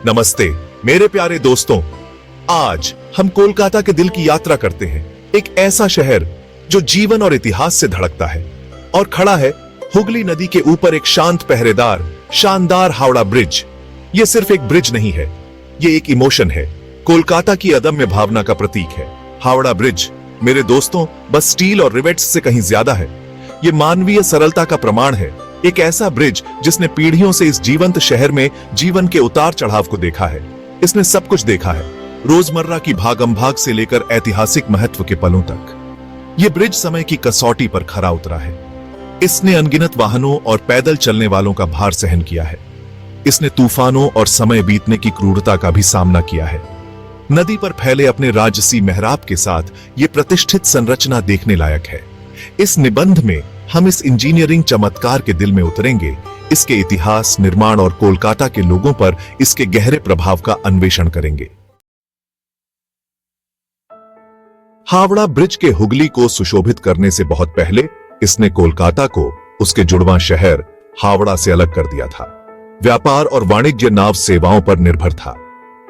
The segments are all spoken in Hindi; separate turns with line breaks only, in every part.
नमस्ते मेरे प्यारे दोस्तों, आज हम कोलकाता के दिल की यात्रा करते हैं। एक ऐसा शहर जो जीवन और इतिहास से धड़कता है और खड़ा है हुगली नदी के ऊपर एक शांत पहरेदार शानदार हावड़ा ब्रिज। यह सिर्फ एक ब्रिज नहीं है, यह एक इमोशन है, कोलकाता की अदम्य भावना का प्रतीक है। हावड़ा ब्रिज मेरे दोस्तों बस स्टील और रिवेट्स से कहीं ज्यादा है। यह मानवीय सरलता का प्रमाण है, एक ऐसा ब्रिज जिसने पीढ़ियों से इस जीवंत शहर में जीवन के उतार चढ़ाव को देखा है। इसने सब कुछ देखा है, रोजमर्रा की भागम-भाग से लेकर ऐतिहासिक महत्व के पलों तक। यह ब्रिज समय की कसौटी पर खरा उतरा है। इसने अनगिनत वाहनों और पैदल चलने वालों का भार सहन किया है। इसने तूफानों और समय बीतने की क्रूरता का भी सामना किया है। नदी पर फैले अपने राजसी मेहराब के साथ यह प्रतिष्ठित संरचना देखने लायक है। इस निबंध में हम इस इंजीनियरिंग चमत्कार के दिल में उतरेंगे, इसके इतिहास, निर्माण और कोलकाता के लोगों पर इसके गहरे प्रभाव का अन्वेषण करेंगे। हावड़ा ब्रिज के हुगली को सुशोभित करने से बहुत पहले इसने कोलकाता को उसके जुड़वां शहर हावड़ा से अलग कर दिया था। व्यापार और वाणिज्य नाव सेवाओं पर निर्भर था।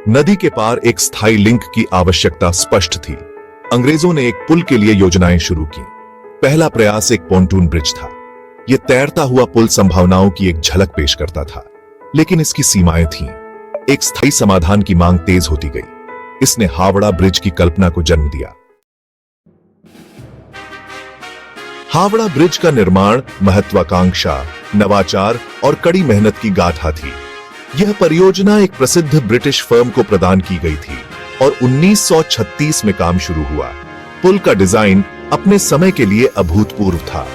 नदी के पार एक स्थायी लिंक की आवश्यकता स्पष्ट थी। अंग्रेजों ने एक पुल के लिए योजनाएं शुरू की। पहला प्रयास एक पोंटून ब्रिज था। यह तैरता हुआ पुल संभावनाओं की एक झलक पेश करता था, लेकिन इसकी सीमाएं थीं। एक स्थायी समाधान की मांग तेज होती गई। इसने हावड़ा ब्रिज की कल्पना को जन्म दिया। हावड़ा ब्रिज का निर्माण महत्वाकांक्षा, नवाचार और कड़ी मेहनत की गाथा थी। यह परियोजना एक प्रसिद्ध ब्रिटिश फर्म को प्रदान की गई थी और 1936 में काम शुरू हुआ। पुल का डिजाइन अपने समय के लिए अभूतपूर्व था।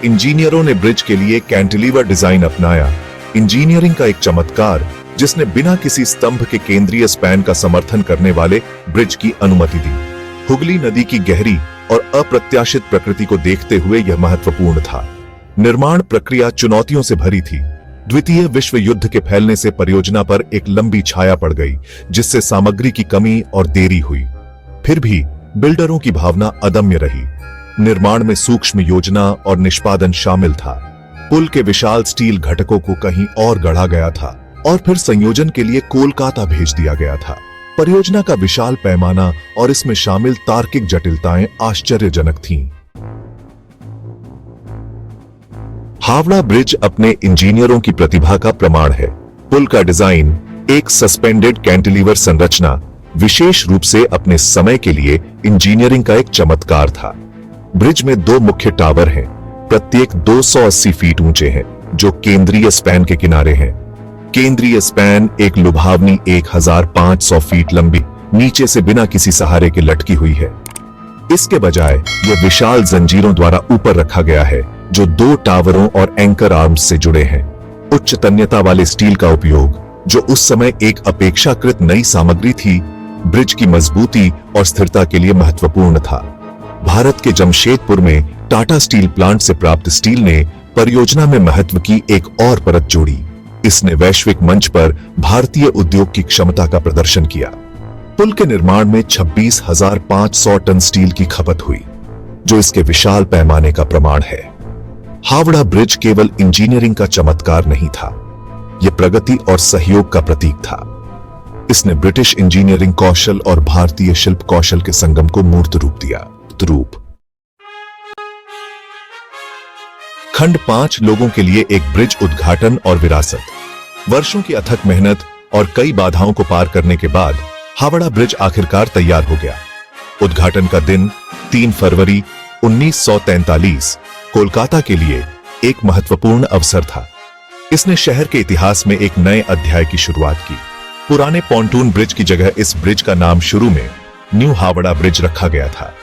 इंजीनियरों ने ब्रिज के लिए कैंटिलीवर डिजाइन अपनाया, इंजीनियरिंग का एक चमत्कार जिसने बिना किसी स्तंभ के केंद्रीय स्पैन का समर्थन करने वाले ब्रिज की अनुमति दी। हुगली नदी की गहरी और अप्रत्याशित प्रकृति को देखते हुए यह महत्वपूर्ण था। निर्माण प्रक्रिया चुनौतियों से भरी थी। द्वितीय विश्व युद्ध के फैलने से परियोजना पर एक लंबी छाया पड़ गई, जिससे सामग्री की कमी और देरी हुई। फिर भी बिल्डरों की भावना अदम्य रही। निर्माण में सूक्ष्म योजना और निष्पादन शामिल था। पुल के विशाल स्टील घटकों को कहीं और गढ़ा गया था और फिर संयोजन के लिए कोलकाता भेज दिया गया था। परियोजना का विशाल पैमाना और इसमें शामिल तार्किक जटिलताएं आश्चर्यजनक थीं। हावड़ा ब्रिज अपने इंजीनियरों की प्रतिभा का प्रमाण है। पुल का डिजाइन, एक सस्पेंडेड कैंटिलीवर संरचना, विशेष रूप से अपने समय के लिए इंजीनियरिंग का एक चमत्कार था। ब्रिज में दो मुख्य टावर हैं, प्रत्येक 280 फीट ऊंचे हैं, जो केंद्रीय स्पैन के किनारे हैं। केंद्रीय स्पैन एक लुभावनी 1500 फीट लंबी, नीचे से बिना किसी सहारे के लटकी हुई है। इसके बजाय यह विशाल जंजीरों द्वारा ऊपर रखा गया है, जो दो टावरों और एंकर आर्म्स से जुड़े हैं। उच्च तन्यता वाले स्टील का उपयोग, जो उस समय एक अपेक्षाकृत नई सामग्री थी, ब्रिज की मजबूती और स्थिरता के लिए महत्वपूर्ण था। भारत के जमशेदपुर में टाटा स्टील प्लांट से प्राप्त स्टील ने परियोजना में महत्व की एक और परत जोड़ी। इसने वैश्विक मंच पर भारतीय उद्योग की क्षमता का प्रदर्शन किया। पुल के निर्माण में 26,500 टन स्टील की खपत हुई, जो इसके विशाल पैमाने का प्रमाण है। हावड़ा ब्रिज केवल इंजीनियरिंग का चमत्कार नहीं था, यह प्रगति और सहयोग का प्रतीक था। इसने ब्रिटिश इंजीनियरिंग कौशल और भारतीय शिल्प कौशल के संगम को मूर्त रूप दिया। खंड 5 लोगों के लिए एक ब्रिज उद्घाटन और विरासत। वर्षों की अथक मेहनत और कई बाधाओं को पार करने के बाद हावड़ा ब्रिज आखिरकार तैयार हो गया। उद्घाटन का दिन 3 फरवरी 1943 कोलकाता के लिए एक महत्वपूर्ण अवसर था। इसने शहर के इतिहास में एक नए अध्याय की शुरुआत की। पुराने पोंटून ब्रिज की जगह इस ब्रिज का नाम शुरू में न्यू हावड़ा ब्रिज रखा गया था।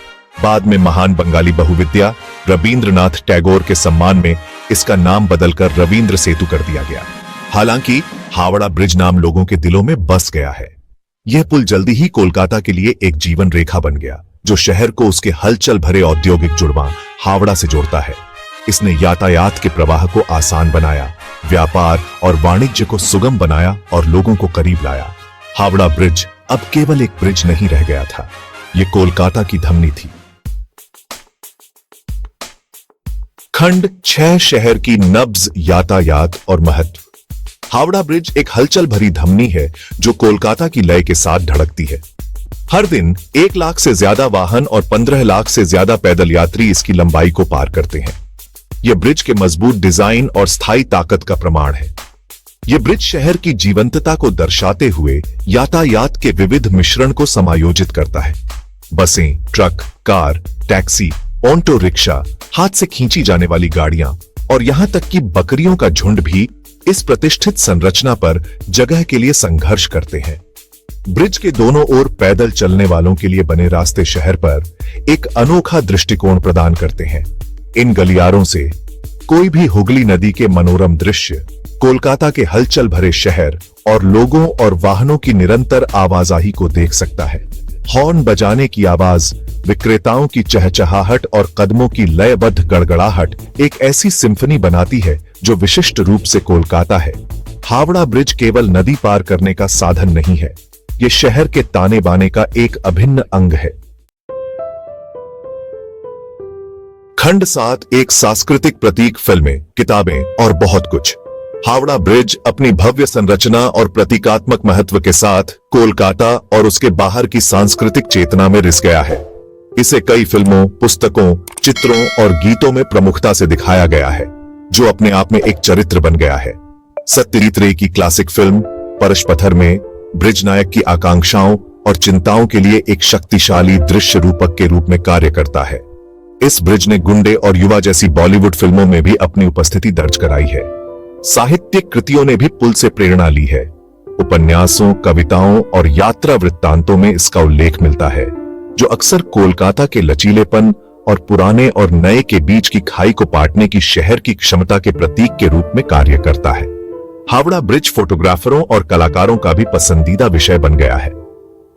बाद में महान बंगाली बहुविद्या रविंद्रनाथ टैगोर के सम्मान में इसका नाम बदलकर रविंद्र सेतु कर दिया गया। हालांकि हावड़ा ब्रिज नाम लोगों के दिलों में बस गया है। यह पुल जल्दी ही कोलकाता के लिए एक जीवन रेखा बन गया, जो शहर को उसके हलचल भरे औद्योगिक जुड़वां हावड़ा से जोड़ता है। इसने यातायात के प्रवाह को आसान बनाया, व्यापार और वाणिज्य को सुगम बनाया और लोगों को करीब लाया। हावड़ा ब्रिज अब केवल एक ब्रिज नहीं रह गया था, यह कोलकाता की धमनी थी। खंड 6 शहर की नब्ज, यातायात और महत्व। हावड़ा ब्रिज एक हलचल भरी धमनी है जो कोलकाता की लय के साथ धड़कती है। हर दिन 1 लाख से ज्यादा वाहन और 15 लाख से ज्यादा पैदल यात्री इसकी लंबाई को पार करते हैं। यह ब्रिज के मजबूत डिजाइन और स्थायी ताकत का प्रमाण है। यह ब्रिज शहर की जीवंतता को दर्शाते हुए यातायात के विविध मिश्रण को समायोजित करता है। बसें, truck, car, taxi, auto rickshaw, हाथ से खींची जाने वाली गाड़ियां और यहां तक कि बकरियों का झुंड भी इस प्रतिष्ठित संरचना पर जगह के लिए संघर्ष करते हैं। ब्रिज के दोनों ओर पैदल चलने वालों के लिए बने रास्ते शहर पर एक अनोखा दृष्टिकोण प्रदान करते हैं। इन गलियारों से कोई भी हुगली नदी के मनोरम दृश्य, कोलकाता के हलचल भरे शहर और लोगों और वाहनों की निरंतर आवाजाही को देख सकता है। हॉर्न बजाने की आवाज, विक्रेताओं की चहचहाहट और कदमों की लयबद्ध गड़गड़ाहट एक ऐसी सिम्फनी बनाती है जो विशिष्ट रूप से कोलकाता है। हावड़ा ब्रिज केवल नदी पार करने का साधन नहीं है, ये शहर के ताने बाने का एक अभिन्न अंग है। खंड 7 एक सांस्कृतिक प्रतीक, फिल्में, किताबें और बहुत कुछ। हावड़ा ब्रिज अपनी भव्य संरचना और प्रतीकात्मक महत्व के साथ कोलकाता और उसके बाहर की सांस्कृतिक चेतना में रिस गया है। इसे कई फिल्मों, पुस्तकों, चित्रों और गीतों में प्रमुखता से दिखाया गया है, जो अपने आप में एक चरित्र बन गया है। सत्यजीत रे की क्लासिक फिल्म परश पत्थर में ब्रिज नायक की आकांक्षाओं और चिंताओं के लिए एक शक्तिशाली दृश्य रूपक के रूप में कार्य करता है। इस ब्रिज ने गुंडे और युवा जैसी बॉलीवुड फिल्मों में भी अपनी उपस्थिति दर्ज कराई है। साहित्यिक कृतियों ने भी पुल से प्रेरणा ली है। उपन्यासों, कविताओं और यात्रा वृत्तांतों में इसका उल्लेख मिलता है, जो अक्सर कोलकाता के लचीलेपन और पुराने और नए के बीच की खाई को पाटने की शहर की क्षमता के प्रतीक के रूप में कार्य करता है। हावड़ा ब्रिज फोटोग्राफरों और कलाकारों का भी पसंदीदा विषय बन गया है।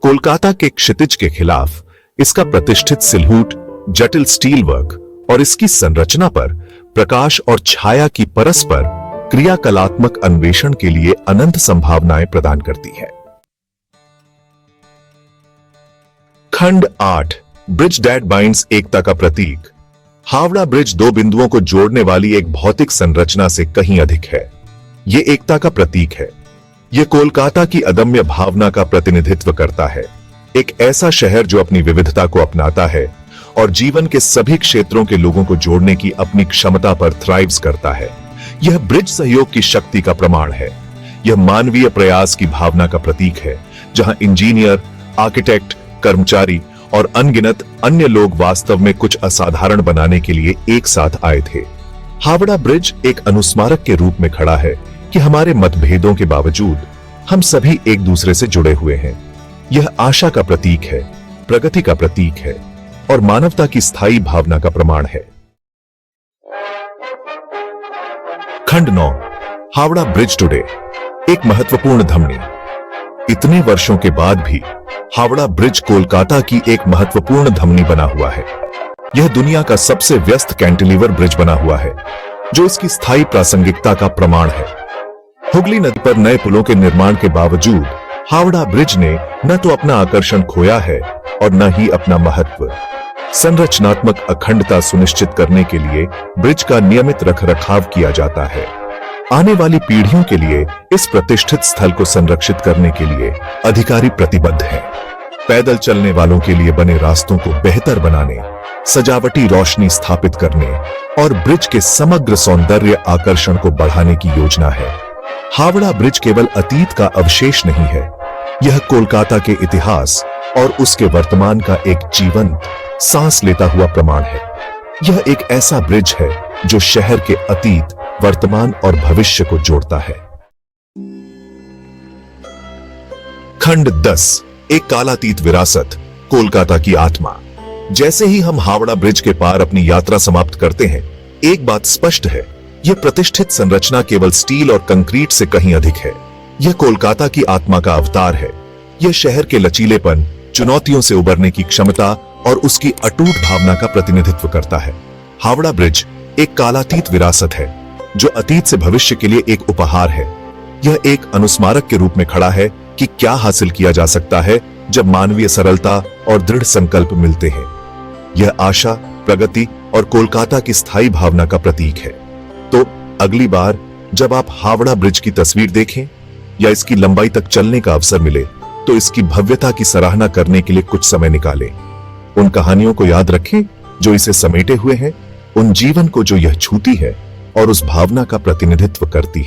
कोलकाता के क्षितिज के खिलाफ इसका प्रतिष्ठित सिलहूट, जटिल स्टील वर्क और इसकी संरचना पर प्रकाश और छाया की परस्पर क्रियाकलात्मक अन्वेषण के लिए अनंत संभावनाएं प्रदान करती है। खंड 8 ब्रिज दैट बाइंड्स, एकता का प्रतीक। हावड़ा ब्रिज 2 बिंदुओं को जोड़ने वाली एक भौतिक संरचना से कहीं अधिक है। ये एकता का प्रतीक है। यह कोलकाता की अदम्य भावना का प्रतिनिधित्व करता है, एक ऐसा शहर जो अपनी विविधता को अपनाता है और जीवन के सभी क्षेत्रों के लोगों को जोड़ने की अपनी क्षमता पर थ्राइव्स करता है। यह ब्रिज सहयोग की शक्ति का प्रमाण है। यह मानवीय प्रयास की भावना का प्रतीक है, जहां इंजीनियर, आर्किटेक्ट, कर्मचारी और अनगिनत अन्य लोग वास्तव में कुछ असाधारण बनाने के लिए एक साथ आए थे। हावड़ा ब्रिज एक अनुस्मारक के रूप में खड़ा है कि हमारे मतभेदों के बावजूद हम सभी एक दूसरे से जुड़े हुए हैं। यह आशा का प्रतीक है, प्रगति का प्रतीक है और मानवता की स्थायी भावना का प्रमाण है। खंड 9 हावड़ा ब्रिज टुडे, एक महत्वपूर्ण धमनी। इतने वर्षों के बाद भी हावड़ा ब्रिज कोलकाता की एक महत्वपूर्ण धमनी बना हुआ है। यह दुनिया का सबसे व्यस्त कैंटिलीवर ब्रिज बना हुआ है, जो इसकी स्थायी प्रासंगिकता का प्रमाण है। हुगली नदी पर नए पुलों के निर्माण के बावजूद हावड़ा ब्रिज ने न तो अपना आकर्षण खोया है और न ही अपना महत्व। संरचनात्मक अखंडता सुनिश्चित करने के लिए ब्रिज का नियमित रखरखाव किया जाता है। आने वाली पीढ़ियों के लिए इस प्रतिष्ठित स्थल को संरक्षित करने के लिए अधिकारी प्रतिबद्ध हैं। पैदल चलने वालों के लिए बने रास्तों को बेहतर बनाने, सजावटी रोशनी स्थापित करने और ब्रिज के समग्र सौंदर्य आकर्षण को बढ़ाने की योजना है। हावड़ा ब्रिज केवल अतीत का अवशेष नहीं है, यह कोलकाता के इतिहास और उसके वर्तमान का एक जीवंत, सांस लेता हुआ प्रमाण है। यह एक ऐसा ब्रिज है जो शहर के अतीत, वर्तमान और भविष्य को जोड़ता है। खंड 10 एक कालातीत विरासत, कोलकाता की आत्मा। जैसे ही हम हावड़ा ब्रिज के पार अपनी यात्रा समाप्त करते हैं, एक बात स्पष्ट है, यह प्रतिष्ठित संरचना केवल स्टील और कंक्रीट से कहीं अधिक है। यह कोलकाता की आत्मा का अवतार है। यह शहर के लचीलेपन, चुनौतियों से उबरने की क्षमता और उसकी अटूट भावना का प्रतिनिधित्व करता है। हावड़ा ब्रिज एक कालातीत विरासत है, जो अतीत से भविष्य के लिए एक उपहार है। यह एक अनुस्मारक के रूप में खड़ा है कि क्या हासिल किया जा सकता है जब मानवीय सरलता और दृढ़ संकल्प मिलते हैं। यह आशा, प्रगति और कोलकाता की स्थायी भावना का प्रतीक है। तो अगली बार जब आप हावड़ा ब्रिज की तस्वीर देखें या इसकी लंबाई तक चलने का अवसर मिले तो इसकी भव्यता की सराहना करने के लिए कुछ समय निकालें। उन कहानियों को याद रखें जो इसे समेटे हुए हैं, उन जीवन को जो यह छूती है और उस भावना का प्रतिनिधित्व करती है।